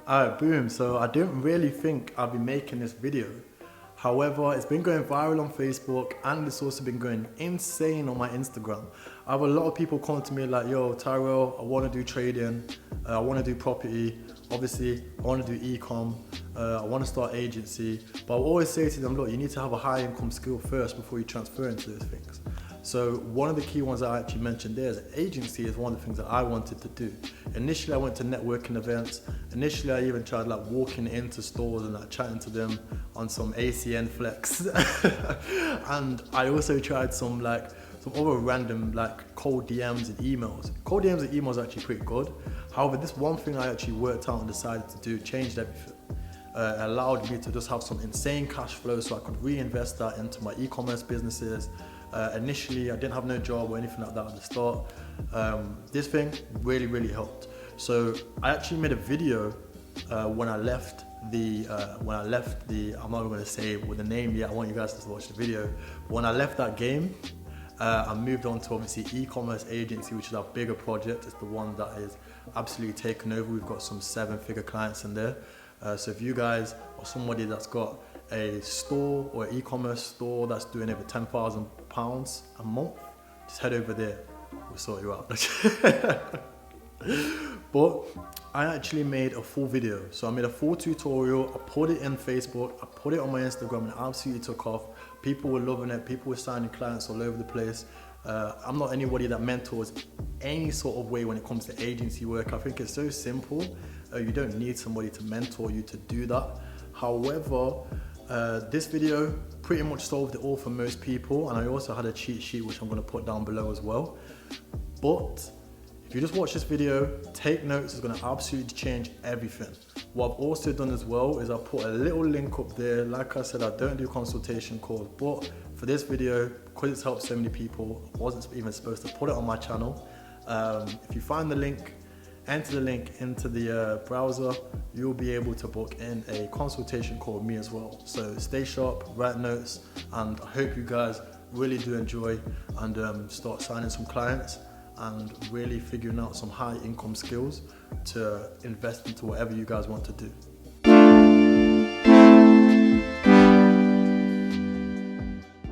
Alright, boom. So I didn't really think I'd be making this video. However, it's been going viral on Facebook and it's also been going insane on my Instagram. I have a lot of people coming to me like, yo, Tyrelle, I want to do trading, I want to do property, obviously I want to do e-com, I want to start agency, but I always say to them, look, you need to have a high income skill first before you transfer into those things. So one of the key ones I actually mentioned there is agency is one of the things that I wanted to do. Initially, I went to networking events. Initially, I even tried like walking into stores and like chatting to them on some ACN flex. And I also tried some other random like cold DMs and emails. Cold DMs and emails are actually pretty good. However, this one thing I actually worked out and decided to do changed everything. Allowed me to just have some insane cash flow so I could reinvest that into my e-commerce businesses. Initially, I didn't have no job or anything like that at the start. This thing really helped. So I actually made a video when I left the, I'm not going to say with the name yet, I want you guys to watch the video. When I left that game, I moved on to obviously e-commerce agency, which is our bigger project. It's the one that is absolutely taken over. We've got some 7-figure clients in there. So if you guys are somebody that's got a store or e-commerce store that's doing over £10,000 a month, just head over there, we'll sort you out. But I actually made a full video. So I made a full tutorial, I put it in Facebook, I put it on my Instagram, and it absolutely took off. People were loving it, people were signing clients all over the place. I'm not anybody that mentors any sort of way when it comes to agency work. I think it's so simple. You don't need somebody to mentor you to do that. However, this video pretty much solved it all for most people, and I also had a cheat sheet which I'm going to put down below as well. But if you just watch this video, take notes, it's going to absolutely change everything. What I've also done as well is I put a little link up there. Like I said, I don't do consultation calls, but for this video, because it's helped so many people, I wasn't even supposed to put it on my channel. If you find the link, enter the link into the browser, you'll be able to book in a consultation call with me as well. So stay sharp, write notes, and I hope you guys really do enjoy and start signing some clients and really figuring out some high income skills to invest into whatever you guys want to do.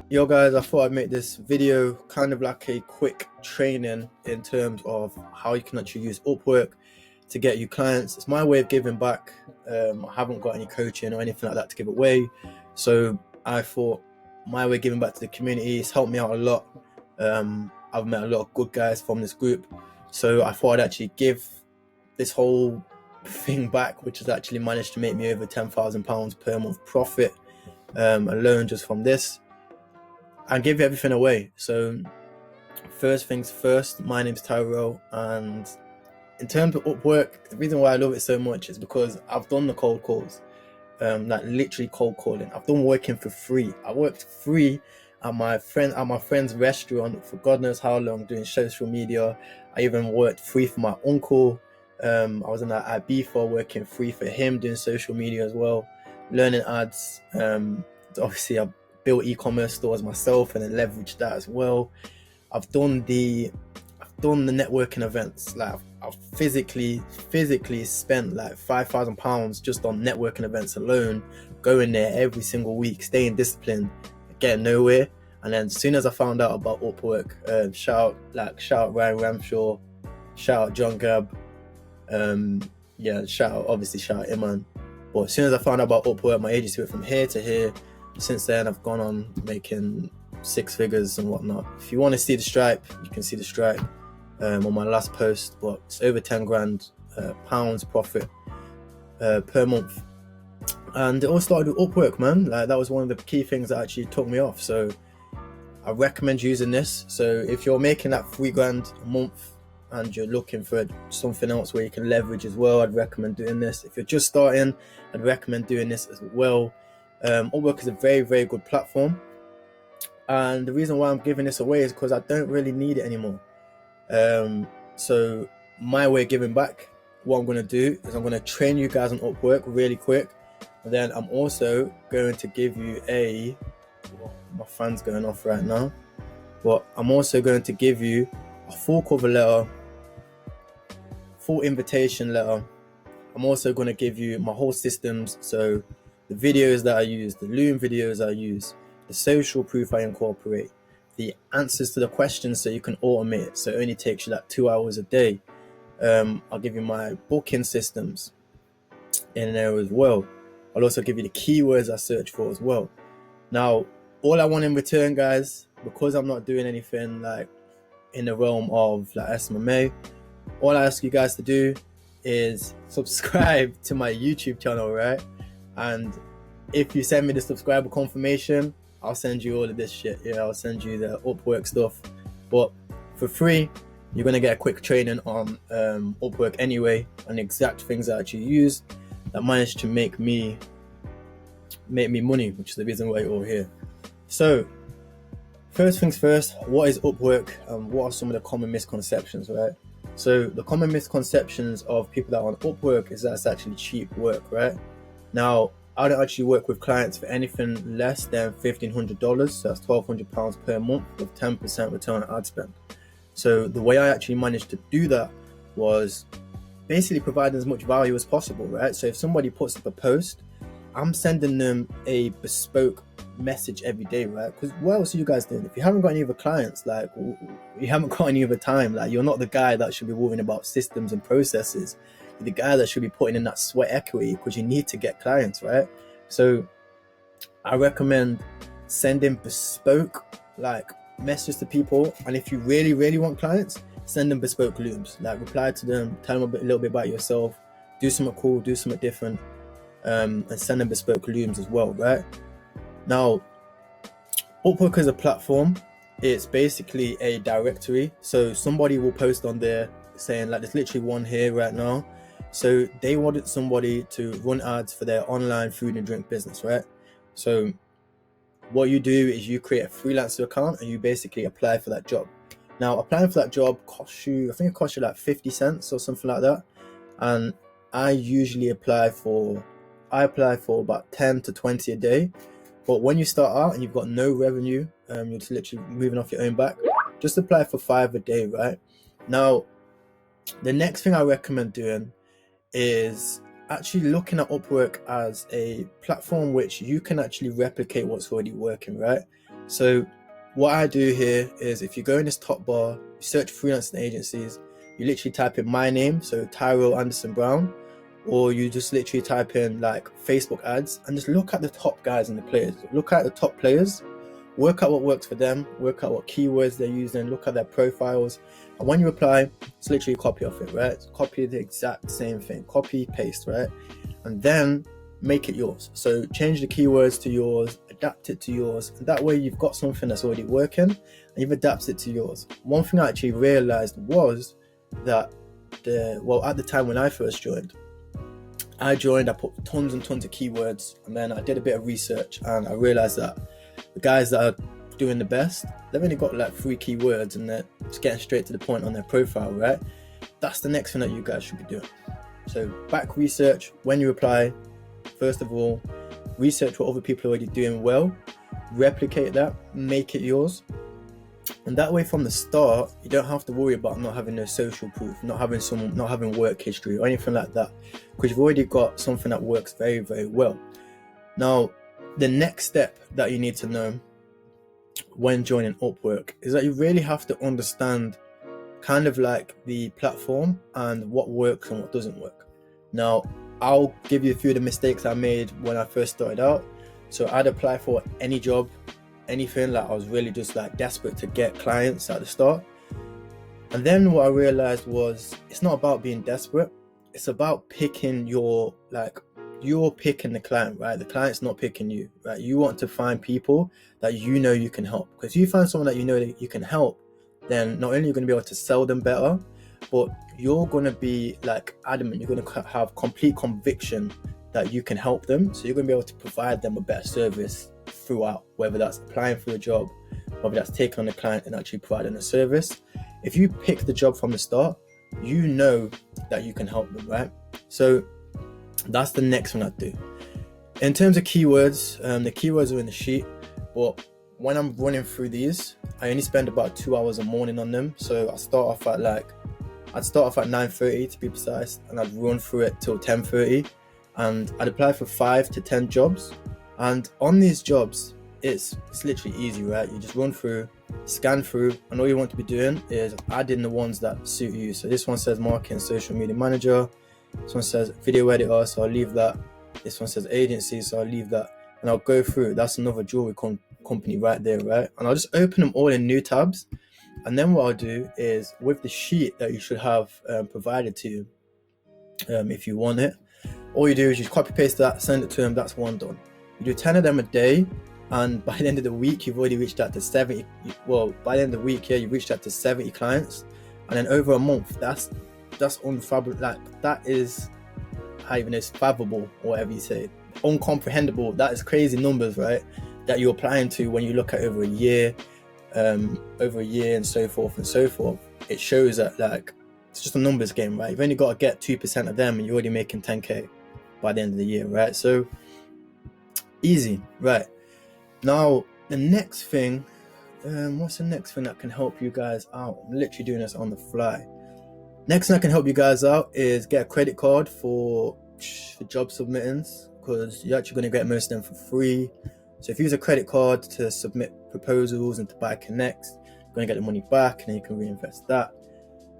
Yo guys, I thought I'd make this video kind of like a quick training in terms of how you can actually use Upwork to get you clients. It's my way of giving back. I haven't got any coaching or anything like that to give away. So I thought my way of giving back to the community. It's helped me out a lot. I've met a lot of good guys from this group. So I thought I'd actually give this whole thing back, which has actually managed to make me over £10,000 per month profit alone just from this, and give everything away. So first things first, my name's Tyrelle, and in terms of Upwork, the reason why I love it so much is because I've done the cold calls, like literally cold calling. I've done working for free. I worked free at my friend's restaurant for God knows how long, doing social media. I even worked free for my uncle. I was in that Ibiza working free for him, doing social media as well, learning ads. Obviously I built e-commerce stores myself and then leveraged that as well. I've done the networking events. Like I've physically spent like £5,000 just on networking events alone, going there every single week, staying disciplined, getting nowhere. And then as soon as I found out about Upwork, shout out Ryan Ramshaw, shout out John Gab, shout out Iman. But as soon as I found out about Upwork, my agency went from here to here. Since then, I've gone on making 6 figures and whatnot. If you want to see the stripe, you can see the stripe on my last post. But it's over 10 grand pounds profit per month. And it all started with Upwork, man. Like that was one of the key things that actually took me off. So I recommend using this. So if you're making that 3 grand a month and you're looking for something else where you can leverage as well, I'd recommend doing this. If you're just starting, I'd recommend doing this as well. Upwork is a very good platform, and the reason why I'm giving this away is because I don't really need it anymore. So my way of giving back, what I'm going to do is I'm going to train you guys on Upwork really quick, and then I'm also going to give you my fan's going off right now, but I'm also going to give you a full cover letter, full invitation letter, I'm also going to give you my whole systems. So the videos that I use, the Loom videos I use, the social proof I incorporate, the answers to the questions so you can automate it. So it only takes you like 2 hours a day. I'll give you my booking systems in there as well. I'll also give you the keywords I search for as well. Now, all I want in return, guys, because I'm not doing anything like in the realm of like smma, all I ask you guys to do is subscribe to my YouTube channel, right? And if you send me the subscriber confirmation, I'll send you all of this shit. Yeah, I'll send you the Upwork stuff. But for free, you're gonna get a quick training on Upwork anyway, and the exact things I actually use that managed to make me money, which is the reason why you're all here. So first things first, what is Upwork and what are some of the common misconceptions, right? So the common misconceptions of people that are on Upwork is that it's actually cheap work, right? Now, I don't actually work with clients for anything less than $1,500, so that's £1,200 per month with 10% return on ad spend. So the way I actually managed to do that was basically providing as much value as possible, right? So if somebody puts up a post, I'm sending them a bespoke message every day, right? Because what else are you guys doing? If you haven't got any other clients, like you haven't got any other time, like you're not the guy that should be worrying about systems and processes. You're the guy that should be putting in that sweat equity because you need to get clients, right? So I recommend sending bespoke like messages to people, and if you really, really want clients, send them bespoke looms. Like reply to them, tell them a little bit about yourself, do something cool, do something different, and send them bespoke looms as well, right? Now, Upwork is a platform. It's basically a directory. So somebody will post on there saying, like, there's literally one here right now. So they wanted somebody to run ads for their online food and drink business, right? So what you do is you create a freelancer account and you basically apply for that job. Now, applying for that job costs you, I think it costs you like 50 cents or something like that. And I usually apply for about 10 to 20 a day. But when you start out and you've got no revenue, you're just literally moving off your own back, just apply for 5 a day, right? Now, the next thing I recommend doing is actually looking at Upwork as a platform which you can actually replicate what's already working, right? So what I do here is, if you go in this top bar, you search freelancing agencies, you literally type in my name, so Tyrelle Anderson Brown, or you just literally type in like Facebook ads and just look at the top guys and the players. Look at the top players, work out what works for them, work out what keywords they're using, look at their profiles. And when you apply, it's literally copy off it, right? Copy the exact same thing, copy, paste, right? And then make it yours. So change the keywords to yours, adapt it to yours. And that way you've got something that's already working and you've adapted it to yours. One thing I actually realized was that at the time when I first joined, I put tons and tons of keywords, and then I did a bit of research and I realized that the guys that are doing the best, they've only got like 3 keywords and they're just getting straight to the point on their profile, right? That's the next thing that you guys should be doing. So back research when you apply. First of all, research what other people are already doing well, replicate that, make it yours. And that way from the start, you don't have to worry about not having no social proof, not having work history or anything like that, because you've already got something that works very, very well. Now, the next step that you need to know when joining Upwork is that you really have to understand kind of like the platform and what works and what doesn't work. Now, I'll give you a few of the mistakes I made when I first started out. So I'd apply for any job, anything, like I was really just like desperate to get clients at the start. And then what I realized was it's not about being desperate. It's about picking you're picking the client, right? The client's not picking you, right? You want to find people that you know you can help. Because if you find someone that you know that you can help, then not only are you going to be able to sell them better, but you're going to be like adamant, you're going to have complete conviction that you can help them. So you're going to be able to provide them a better service throughout, whether that's applying for a job, whether that's taking on a client and actually providing a service. If you pick the job from the start, you know that you can help them, right? So that's the next one I do. In terms of keywords, the keywords are in the sheet, but when I'm running through these, I only spend about 2 hours a morning on them. So I start off at like I'd start off at 9:30 to be precise, and I'd run through it till 10:30, and I'd apply for 5 to 10 jobs. And on these jobs, it's literally easy, right? You just run through, scan through, and all you want to be doing is adding the ones that suit you. So this one says marketing social media manager, this one says video editor, so I'll leave that. This one says agency, so I'll leave that, and I'll go through. That's another jewelry company right there, right? And I'll just open them all in new tabs. And then what I'll do is, with the sheet that you should have provided to you, if you want it, all you do is just copy paste that, send it to them. That's one done. You do 10 of them a day, and by the end of the week, you've already reached out to 70. Well, by the end of the week, yeah, you've reached out to 70 clients, and then over a month, that's unfathomable. Like, that is how even is fathomable, or whatever you say, uncomprehendable. That is crazy numbers, right? That you're applying to when you look at over a year, and so forth and so forth. It shows that, like, it's just a numbers game, right? You've only got to get 2% of them, and you're already making 10k by the end of the year, right? So easy, right? Now the next thing, what's the next thing that can help you guys out? I'm literally doing this on the fly. Next thing that can help you guys out is get a credit card for job submittings, because you're actually going to get most of them for free. So if you use a credit card to submit proposals and to buy connects, you're going to get the money back, and then you can reinvest that.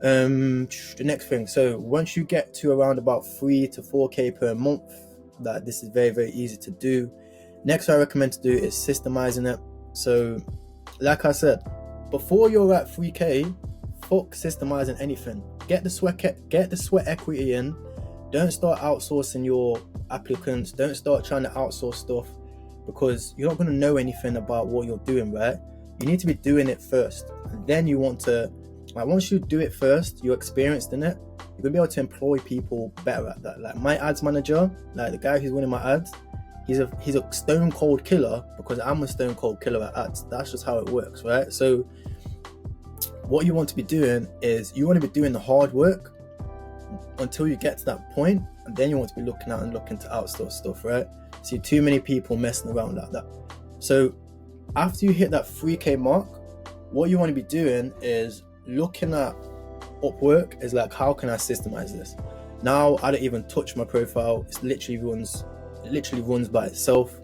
The next thing, so once you get to around about 3 to 4k per month, that this is very, very easy to do. Next, I recommend to do is systemizing it. So like I said, before you're at 3k, fuck systemizing anything. Get the sweat equity in. Don't start outsourcing your applicants. Don't start trying to outsource stuff, because you're not going to know anything about what you're doing, right? You need to be doing it first, and then you want to, like, once you do it first, you're experienced in it, you're going to be able to employ people better at that. Like my ads manager, like the guy who's winning my ads, he's a stone cold killer, because I'm a stone cold killer at ads. That's just how it works, right? So what you want to be doing is, you want to be doing the hard work until you get to that point, and then you want to be looking to outsource stuff, right? See too many people messing around like that. So after you hit that 3k mark, what you want to be doing is looking at Upwork is like, how can I systemize this? Now I don't even touch my profile. It literally runs by itself.